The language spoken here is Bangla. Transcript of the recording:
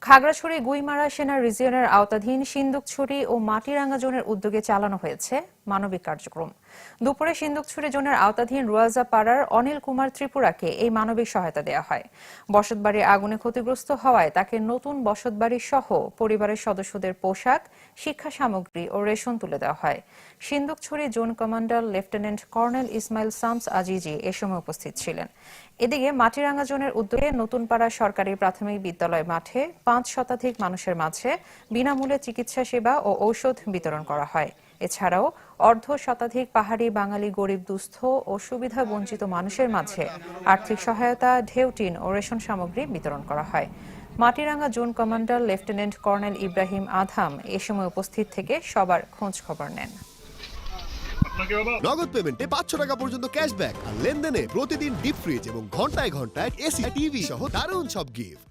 খাগড়াছড়ি গুইমারা সেনা রিজিয়নের আওতাধীন সিন্দুকছড়ি ও মাটিরাঙ্গা জোনের উদ্যোগে চালানো হয়েছে মানবিক কার্যক্রম। দুপুরে সিন্দুকছড়ি জোনের আওতাধীন রুয়াজা পাড়ার অনিল কুমার ত্রিপুরাকে এই মানবিক সহায়তা দেওয়া হয়। বসতবাড়ি আগুনে ক্ষতিগ্রস্ত হওয়ায় তাকে নতুন বসতবাড়ি সহ পরিবারের সদস্যদের পোশাক, শিক্ষা সামগ্রী ও রেশন তুলে দেওয়া হয়। Sindukchhari zone commander lieutenant colonel Ismail Shams Azizi এ সময় উপস্থিত ছিলেন। এদিকে মাটিরাঙ্গা জোনের উদ্যোগে নতুনপাড়া সরকারি প্রাথমিক বিদ্যালয় মাঠে ৫ শতাধিক মানুষের মাঝে বিনামূল্যে চিকিৎসা সেবা ও ঔষধ বিতরণ করা হয়। এছাড়াও অর্ধ শতাধিক পাহাড়ি বাঙালি গরিব দুস্থ ও সুবিধা বঞ্চিত মানুষের মাঝে আর্থিক সহায়তা, ঢেউটিন ও রেশন সামগ্রী বিতরণ করা হয়। Matiranga zone commander lieutenant colonel Ibrahim Adham এ সময় উপস্থিত থেকে সবার খোঁজ খবর নেন। নগদ পেমেন্টে ৫০০ টাকা পর্যন্ত ক্যাশব্যাক আর লেনদেনে প্রতিদিন ডিপ ফ্রিজ এবং ঘন্টায় ঘন্টায় এসি, টিভি সহ দারুণ সব গিফট।